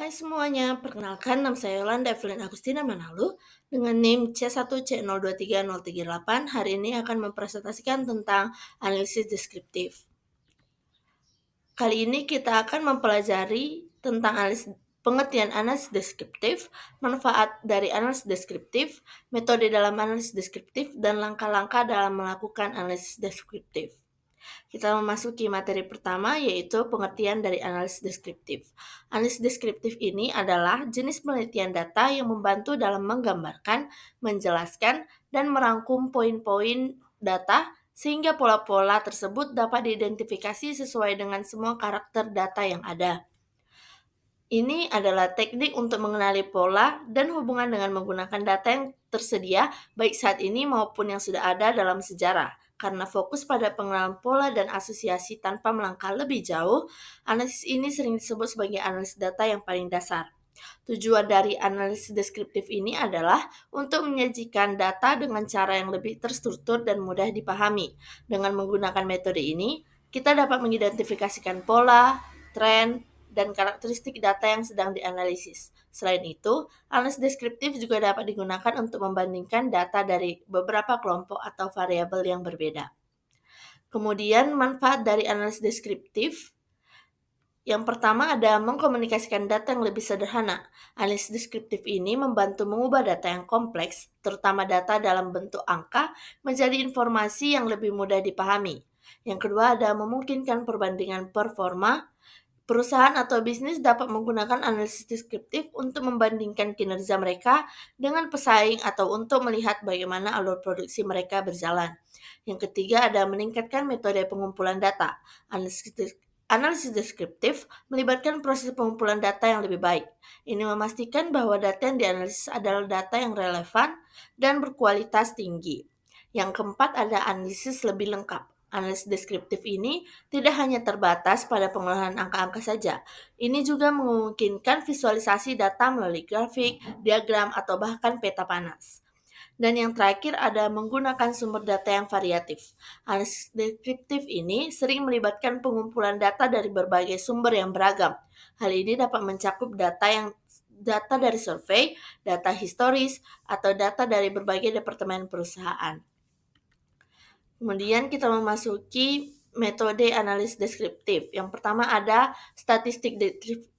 Hai semuanya, perkenalkan nama saya Yolanda Evelyn Agustina Manalu dengan NIM C1C023038. Hari ini akan mempresentasikan tentang analisis deskriptif. Kali ini kita akan mempelajari tentang pengertian analisis deskriptif, manfaat dari analisis deskriptif, metode dalam analisis deskriptif, dan langkah-langkah dalam melakukan analisis deskriptif. Kita memasuki materi pertama, yaitu pengertian dari analisis deskriptif. Analisis deskriptif ini adalah jenis penelitian data yang membantu dalam menggambarkan, menjelaskan, dan merangkum poin-poin data sehingga pola-pola tersebut dapat diidentifikasi sesuai dengan semua karakter data yang ada. Ini adalah teknik untuk mengenali pola dan hubungan dengan menggunakan data yang tersedia, baik saat ini maupun yang sudah ada dalam sejarah. Karena fokus pada pengenalan pola dan asosiasi tanpa melangkah lebih jauh, analisis ini sering disebut sebagai analisis data yang paling dasar. Tujuan dari analisis deskriptif ini adalah untuk menyajikan data dengan cara yang lebih terstruktur dan mudah dipahami. Dengan menggunakan metode ini, kita dapat mengidentifikasikan pola, tren, dan karakteristik data yang sedang dianalisis. Selain itu, analisis deskriptif juga dapat digunakan untuk membandingkan data dari beberapa kelompok atau variabel yang berbeda. Kemudian, manfaat dari analisis deskriptif yang pertama ada mengkomunikasikan data yang lebih sederhana. Analisis deskriptif ini membantu mengubah data yang kompleks, terutama data dalam bentuk angka, menjadi informasi yang lebih mudah dipahami. Yang kedua ada memungkinkan perbandingan performa. Perusahaan atau bisnis dapat menggunakan analisis deskriptif untuk membandingkan kinerja mereka dengan pesaing atau untuk melihat bagaimana alur produksi mereka berjalan. Yang ketiga ada meningkatkan metode pengumpulan data. Analisis deskriptif melibatkan proses pengumpulan data yang lebih baik. Ini memastikan bahwa data yang dianalisis adalah data yang relevan dan berkualitas tinggi. Yang keempat ada analisis lebih lengkap. Analisis deskriptif ini tidak hanya terbatas pada pengolahan angka-angka saja. Ini juga memungkinkan visualisasi data melalui grafik, diagram, atau bahkan peta panas. Dan yang terakhir ada menggunakan sumber data yang variatif. Analisis deskriptif ini sering melibatkan pengumpulan data dari berbagai sumber yang beragam. Hal ini dapat mencakup data dari survei, data historis, atau data dari berbagai departemen perusahaan. Kemudian kita memasuki metode analisis deskriptif. Yang pertama ada statistik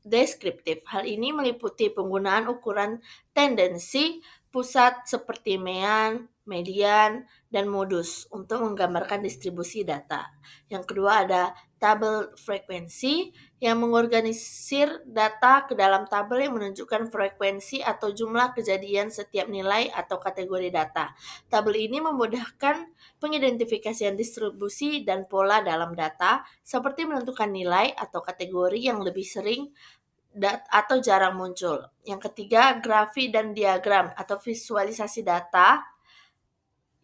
deskriptif. Hal ini meliputi penggunaan ukuran tendensi pusat seperti mean, median, dan modus untuk menggambarkan distribusi data. Yang kedua ada tabel frekuensi yang mengorganisir data ke dalam tabel yang menunjukkan frekuensi atau jumlah kejadian setiap nilai atau kategori data. Tabel ini memudahkan pengidentifikasian distribusi dan pola dalam data, seperti menentukan nilai atau kategori yang lebih sering atau jarang muncul. Yang ketiga, grafik dan diagram atau visualisasi data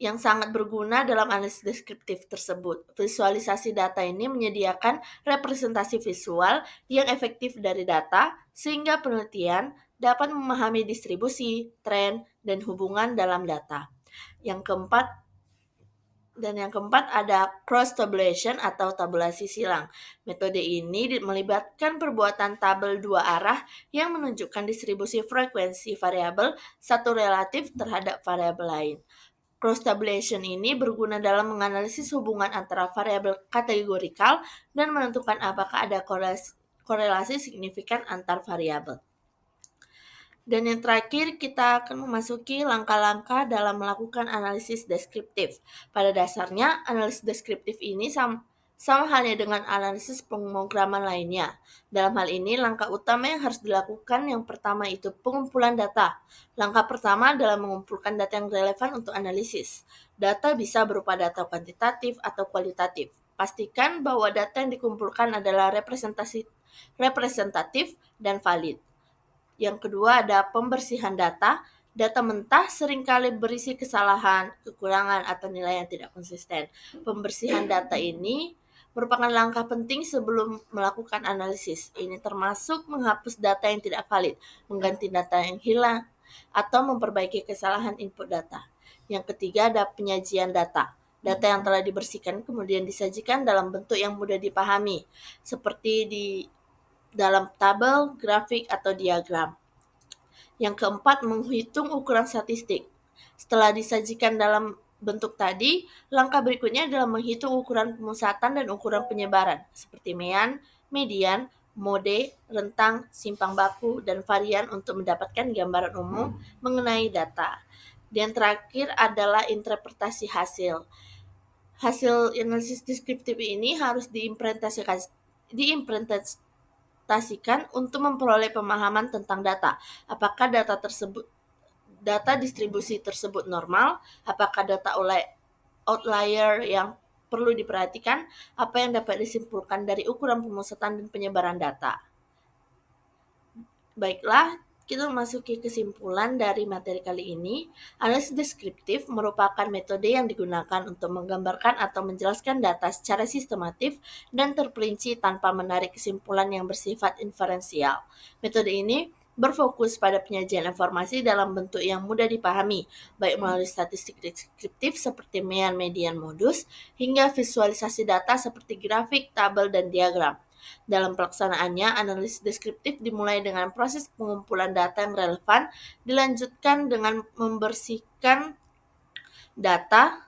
yang sangat berguna dalam analisis deskriptif tersebut. Visualisasi data ini menyediakan representasi visual yang efektif dari data, sehingga penelitian dapat memahami distribusi, tren, dan hubungan dalam data. Yang keempat ada cross tabulation atau tabulasi silang. Metode ini melibatkan perbuatan tabel dua arah yang menunjukkan distribusi frekuensi variabel satu relatif terhadap variabel lain. Cross tabulation ini berguna dalam menganalisis hubungan antara variabel kategorikal dan menentukan apakah ada korelasi signifikan antar variabel. Dan yang terakhir, kita akan memasuki langkah-langkah dalam melakukan analisis deskriptif. Pada dasarnya, analisis deskriptif ini sama halnya dengan analisis pemrograman lainnya. Dalam hal ini, langkah utama yang harus dilakukan yang pertama itu pengumpulan data. Langkah pertama adalah mengumpulkan data yang relevan untuk analisis. Data bisa berupa data kuantitatif atau kualitatif. Pastikan bahwa data yang dikumpulkan adalah representatif dan valid. Yang kedua ada pembersihan data. Data mentah seringkali berisi kesalahan, kekurangan, atau nilai yang tidak konsisten. Pembersihan data ini merupakan langkah penting sebelum melakukan analisis. Ini termasuk menghapus data yang tidak valid, mengganti data yang hilang, atau memperbaiki kesalahan input data. Yang ketiga ada penyajian data. Data yang telah dibersihkan kemudian disajikan dalam bentuk yang mudah dipahami, seperti di dalam tabel, grafik, atau diagram. Yang keempat, menghitung ukuran statistik. Setelah disajikan dalam bentuk tadi, langkah berikutnya adalah menghitung ukuran pemusatan dan ukuran penyebaran, seperti mean, median, mode, rentang, simpang baku, dan varian untuk mendapatkan gambaran umum mengenai data. Dan terakhir adalah interpretasi hasil. Hasil analisis deskriptif ini harus diimplementasikan untuk memperoleh pemahaman tentang data. Apakah data distribusi tersebut normal? Apakah data outlier yang perlu diperhatikan? Apa yang dapat disimpulkan dari ukuran pemusatan dan penyebaran data? Baiklah, kita memasuki kesimpulan dari materi kali ini. Analisis deskriptif merupakan metode yang digunakan untuk menggambarkan atau menjelaskan data secara sistematif dan terperinci tanpa menarik kesimpulan yang bersifat inferensial. Metode ini berfokus pada penyajian informasi dalam bentuk yang mudah dipahami, baik melalui statistik deskriptif seperti mean, median, modus, hingga visualisasi data seperti grafik, tabel, dan diagram. Dalam pelaksanaannya, analisis deskriptif dimulai dengan proses pengumpulan data yang relevan, dilanjutkan dengan membersihkan data,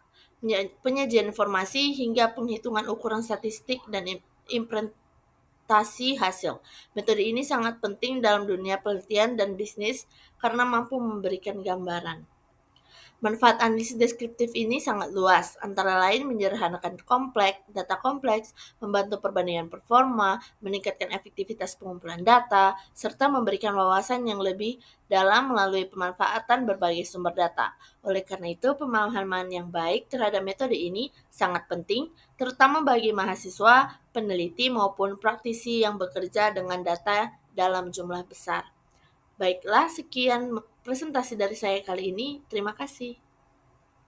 penyajian informasi, hingga penghitungan ukuran statistik dan implementasi hasil. Metode ini sangat penting dalam dunia penelitian dan bisnis karena mampu memberikan gambaran. Manfaat analisis deskriptif ini sangat luas, antara lain menyederhanakan data kompleks, membantu perbandingan performa, meningkatkan efektivitas pengumpulan data, serta memberikan wawasan yang lebih dalam melalui pemanfaatan berbagai sumber data. Oleh karena itu, pemahaman yang baik terhadap metode ini sangat penting, terutama bagi mahasiswa, peneliti, maupun praktisi yang bekerja dengan data dalam jumlah besar. Baiklah, sekian presentasi dari saya kali ini. Terima kasih.